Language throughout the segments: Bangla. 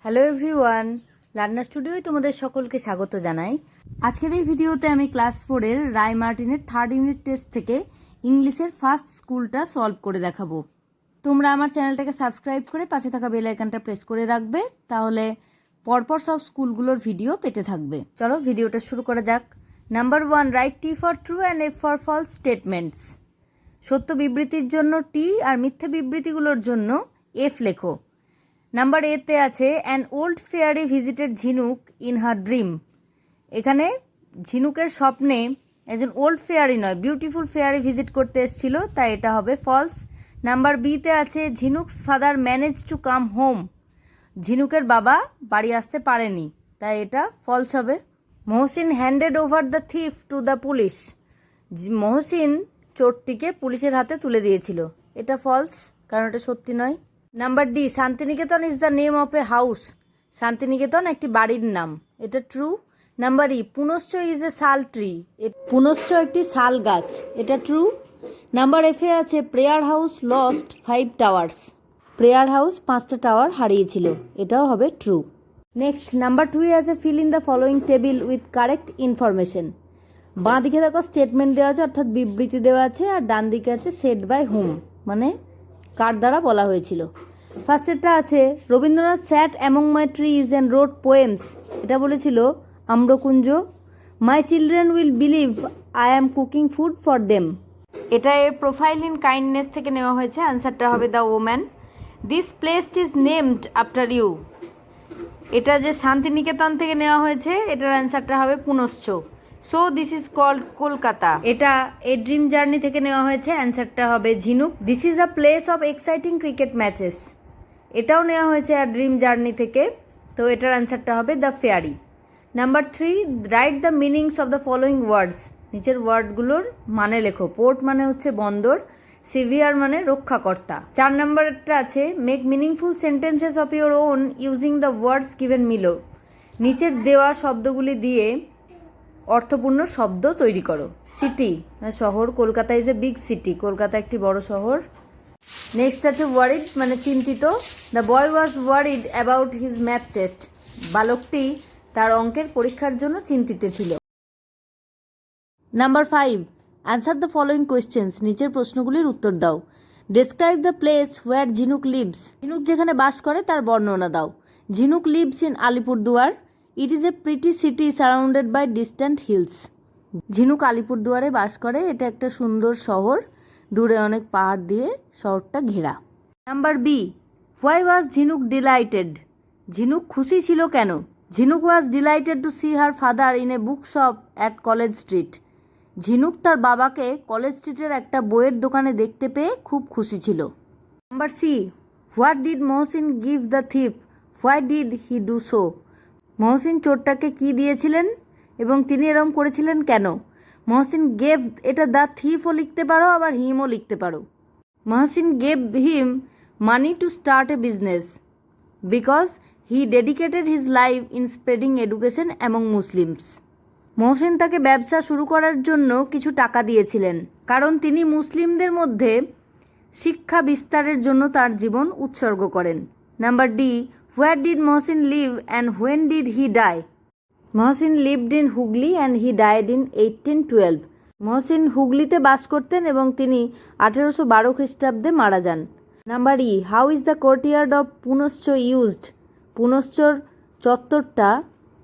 হ্যালো এভরিওয়ান, লার্নার স্টুডিওয় তোমাদের সকলকে স্বাগত জানাই। আজকের এই ভিডিওতে আমি ক্লাস 4-এর রায় মার্টিনের 3rd ইউনিট টেস্ট থেকে ইংলিশের ফার্স্ট স্কুলটা সলভ করে দেখাবো। তোমরা আমার চ্যানেলটাকে সাবস্ক্রাইব করে পাশে থাকা বেল আইকনটা প্রেস করে রাখবে, তাহলে পরপর সব স্কুলগুলোর ভিডিও পেতে থাকবে। চলো ভিডিওটা শুরু করা যাক। Number 1, write T for true and F for false statements. সত্য বিবৃতির জন্য টি আর মিথ্যে বিবৃতিগুলোর জন্য এফ লেখো। নাম্বার এতে আছে an old fairy visited Jhinuk in her dream. এখানে ঝিনুকের স্বপ্নে একজন ওল্ড ফেয়ারি নয়, বিউটিফুল ফেয়ারি ভিজিট করতে এসেছিল, তাই এটা হবে ফলস। নাম্বার বিতে আছে Jhinuk's father manage to come home. ঝিনুকের বাবা বাড়ি আসতে পারেনি, তাই এটা ফলস হবে। Mohsin handed over the thief to the police. Mohsin চোরটিকে পুলিশের হাতে তুলে দিয়েছিল, এটা ফলস, কারণ এটা সত্যি নয়। Number D, Santiniketan is the name of a house. Santiniketan একটি বাড়ির নাম, এটা true. Number E, Punashcha is a sal tree. পুনশ্চ একটি শাল গাছ, এটা ট্রু। নাম্বার এফে আছে prayer house lost 5 towers. Prayer house 5টা টাওয়ার হারিয়েছিল, এটাও হবে ট্রু। নেক্সট নাম্বার 2 আছে feel in the following table with correct information. বাঁ দিকে দেখো স্টেটমেন্ট দেওয়া আছে, অর্থাৎ বিবৃতি দেওয়া আছে, আর ডান দিকে আছে সেড বাই হুম, মানে কার দ্বারা বলা হয়েছিল। ফার্স্টেরটা আছে Rabindranath sat among my trees and road poems. এটা বলেছিল Amrakunja. My children will believe I am cooking food for them. এটা এর প্রোফাইল ইন কাইন্ডনেস থেকে নেওয়া হয়েছে, আনসারটা হবে the woman. This place is named after you. এটা যে শান্তিনিকেতন থেকে নেওয়া হয়েছে, এটার অ্যান্সারটা হবে Punashcha. So this is called Kolkata. এটা এ ড্রিম জার্নি থেকে নেওয়া হয়েছে, অ্যান্সারটা হবে ঝিনুক। This is a place of exciting cricket matches. এটাও নেওয়া হয়েছে আর ড্রিম জার্নি থেকে, তো এটার অ্যান্সারটা হবে the fairy. Number 3, write the meanings of the following words. নিচের ওয়ার্ডগুলোর মানে লেখো। পোর্ট মানে হচ্ছে বন্দর, সিভিয়ার মানে রক্ষাকর্তা। 4 নম্বরটা আছে make meaningful sentences of your own using the words given মিলো। নিচের দেওয়া শব্দগুলি দিয়ে অর্থপূর্ণ শব্দ তৈরি করো। সিটি শহর, Kolkata is a big city, Kolkata একটি বড় শহর। নেক্সট আছে ওয়ারিড মানে চিন্তিত। The boy was worried about his math test. বালকটি তার অঙ্কের পরীক্ষার জন্য চিন্তিত ছিল। Number 5, answer the following questions. নিচের প্রশ্নগুলির উত্তর দাও। ডেসক্রাইব দ্য প্লেস হোয়ার ঝিনুক লিভস। ঝিনুক যেখানে বাস করে তার বর্ণনা দাও। Jhinuk lives in Alipurduar. It is a pretty city surrounded by distant hills. Jhinuk আলিপুরদুয়ারে বাস করে, এটা একটা সুন্দর শহর, দূরে অনেক পাহাড় দিয়ে শহরটা ঘেরা। নাম্বার বি, হোয়াই ওয়াজ ঝিনুক ডিলাইটেড। ঝিনুক খুশি ছিল কেন? Jhinuk was delighted to see her father in a book shop at College Street. Jhinuk তার বাবাকে কলেজ স্ট্রিটের একটা বইয়ের দোকানে দেখতে পেয়ে খুব খুশি ছিল। Number C, what did Mohsin give the thief, why did he do so. Mohsin চোরটাকে কি দিয়েছিলেন এবং তিনি এরকম করেছিলেন কেন? মহসিন গেভ, এটা দ্য থিফও লিখতে পারো, আবার হিমও লিখতে পারো। Mohsin gave him money to start a business because he dedicated his life in spreading education among Muslims. Mohsin তাকে ব্যবসা শুরু করার জন্য কিছু টাকা দিয়েছিলেন, কারণ তিনি মুসলিমদের মধ্যে শিক্ষা বিস্তারের জন্য তার জীবন উৎসর্গ করেন। Number D, where did Mohsin live and when did he die. Mohsin lived in Hooghly and he died in 1812। Mohsin হুগলিতে বাস করতেন এবং তিনি 1812 খ্রিস্টাব্দে মারা যান। Number E, how is the courtyard of Punashcha used. পুনশ্চর চত্বরটা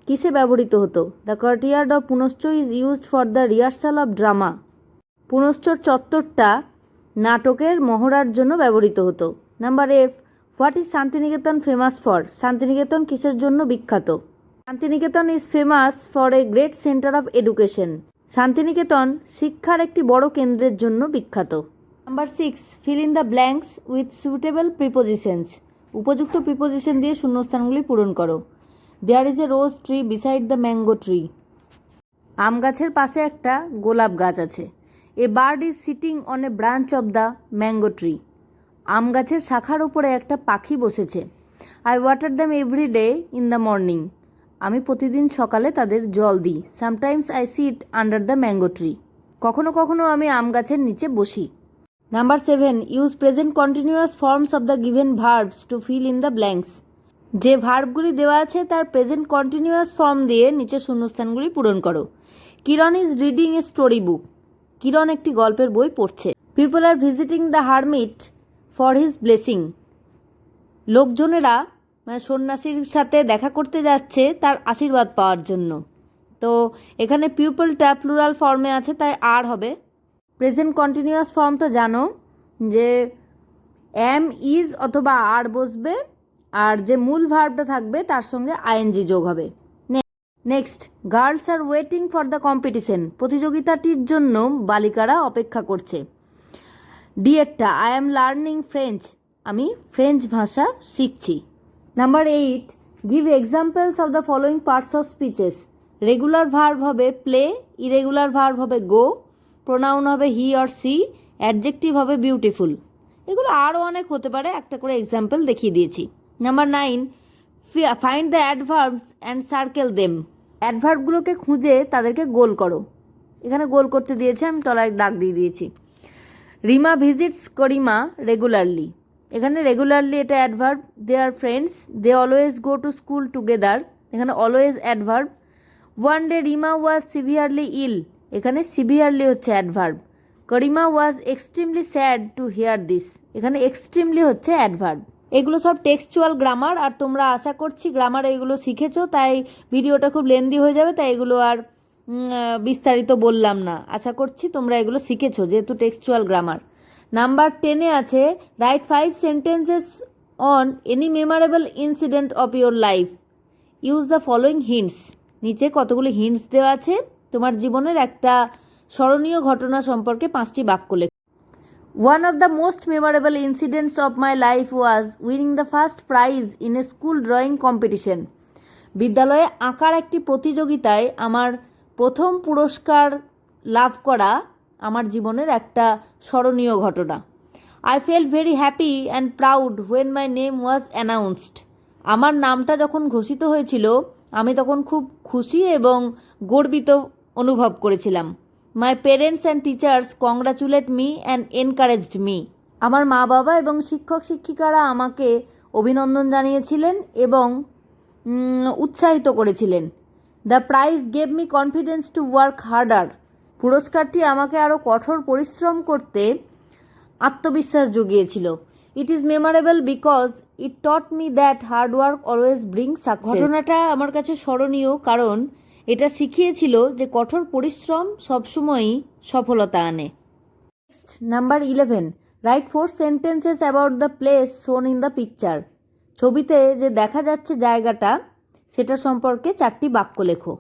কিসে ব্যবহৃত হতো? The courtyard of Punashcha is used for the rehearsal of drama. পুনশ্চর চত্বরটা নাটকের মহড়ার জন্য ব্যবহৃত হতো। Number F, what is Santiniketan famous for. Santiniketan কিসের জন্য বিখ্যাত? Santiniketan is famous for a great centre of education. Santiniketan শিক্ষার একটি বড় কেন্দ্রের জন্য বিখ্যাত। Number 6, fill in the blanks with suitable prepositions. উপযুক্ত প্রিপোজিশন দিয়ে শূন্যস্থানগুলি পূরণ করো। There is a rose tree beside the mango tree. আম গাছের পাশে একটা গোলাপ গাছ আছে। A bird is sitting on a branch of the mango tree. আম গাছের শাখার উপরে একটা পাখি বসেছে। I water them every day in the morning. আমি প্রতিদিন সকালে তাদের জল দিই। Sometimes I sit under the mango tree. কখনো কখনো আমি আম গাছের নিচে বসি। Number 7, use present continuous forms of the given verbs to fill in the blanks. যে ভার্বগুলি দেওয়া আছে তার প্রেজেন্ট কন্টিনিউয়াস ফর্ম দিয়ে নিচের শূন্যস্থানগুলি পূরণ করো। Kiran is reading a story book. Kiran একটি গল্পের বই পড়ছে। People are visiting the hermit for his blessing. লোকজনেরা মানে সন্ন্যাসীর সাথে দেখা করতে যাচ্ছে তার আশীর্বাদ পাওয়ার জন্য। তো এখানে পিপলটা প্লুরাল ফর্মে আছে, তাই আর হবে। প্রেজেন্ট কন্টিনিউয়াস ফর্ম তো জানো যে এম ইজ অথবা আর বসবে, আর যে মূল ভার্বটা থাকবে তার সঙ্গে আইএনজি যোগ হবে। Next, girls are waiting for the competition. প্রতিযোগিতাটির জন্য বালিকারা অপেক্ষা করছে। ডিএরটা, আই অ্যাম লার্নিং ফ্রেঞ্চ। আমি ফ্রেঞ্চ ভাষা শিখছি। Number 8, give examples of the following parts of speeches. Regular verb হবে প্লে, ইরেগুলার ভার্ব হবে গো, প্রোনাউন হবে হি অর সি, অ্যাডজেক্টিভ হবে বিউটিফুল। এগুলো আরও অনেক হতে পারে, একটা করে এক্সাম্পল দেখিয়ে দিয়েছি। Number 9, find the adverbs and circle them. অ্যাডভার্বগুলোকে খুঁজে তাদেরকে গোল করো। এখানে গোল করতে দিয়েছে, আমি তলায় দাগ দিয়ে দিয়েছি। Rima visits Karima regularly. এখানে রেগুলারলি এটা adverb. They are friends, they always go to school together, এখানে always adverb. One day Rima was severely ill, এখানে সিভিয়ারলি হচ্ছে adverb. Karima was extremely sad to hear this, এখানে এক্সট্রিমলি হচ্ছে অ্যাডভার্ব। এগুলো সব টেক্সচুয়াল গ্রামার, আর তোমরা আশা করছি গ্রামার এগুলো শিখেছো, তাই ভিডিওটা খুব লেন্দি হয়ে যাবে, তাই এগুলো আর বিস্তারিত বললাম না। আশা করছি তোমরা এগুলো শিখেছো যেহেতু টেক্সচুয়াল গ্রামার। নাম্বার 10-এ আছে right 5 sentences on any memorable incident of your life, use the following hints. নিচে কতগুলো হিন্টস দেওয়া আছে, তোমার জীবনের একটা স্মরণীয় ঘটনা সম্পর্কে 5টি বাক্য লেখো। One of the most memorable incidents of my life was winning the first prize in a school drawing competition. বিদ্যালয়ে আঁকার একটি প্রতিযোগিতায় আমার প্রথম পুরস্কার লাভ করা আমার জীবনের একটা স্মরণীয় ঘটনা। I felt very happy and proud when my name was announced. আমার নামটা যখন ঘোষিত হয়েছিল আমি তখন খুব খুশি এবং গর্বিত অনুভব করেছিলাম। My parents and teachers congratulate me and encouraged me. আমার মা বাবা এবং শিক্ষক শিক্ষিকারা আমাকে অভিনন্দন জানিয়েছিলেন এবং উৎসাহিত করেছিলেন। The prize gave me confidence to work harder. পুরস্কারটি আমাকে আরও কঠোর পরিশ্রম করতে আত্মবিশ্বাস জুগিয়েছিল। It is memorable because it taught me that hard work always bring success. ঘটনাটা আমার কাছে স্মরণীয় কারণ এটা শিখিয়েছিল যে কঠোর পরিশ্রম সবসময়ই সফলতা আনে। Next, number 11, right 4 sentences about the place শোন ইন দ্য পিকচার। ছবিতে যে দেখা যাচ্ছে জায়গাটা সেটা সম্পর্কে 4টি বাক্য লেখো।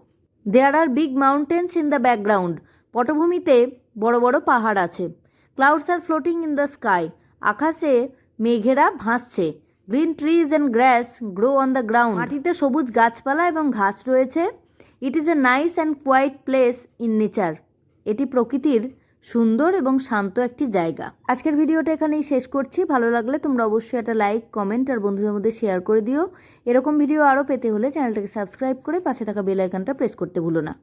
There are big mountains in the background. পটভূমিতে বড় বড় পাহাড় আছে। Clouds are floating in the sky. আকাশে মেঘেরা ভাসছে। Green trees and grass grow on the ground. মাটিতে সবুজ গাছপালা এবং ঘাস রয়েছে। It is a nice and quiet place in nature. এটি প্রকৃতির সুন্দর এবং শান্ত একটি জায়গা। আজকের ভিডিওটা এখানেই শেষ করছি। ভালো লাগলে তোমরা অবশ্যই একটা লাইক, কমেন্ট আর বন্ধুদের মধ্যে শেয়ার করে দিও। এরকম ভিডিও আরও পেতে হলে চ্যানেলটাকে সাবস্ক্রাইব করে পাশে থাকা বেল আইকনটা প্রেস করতে ভুলো না।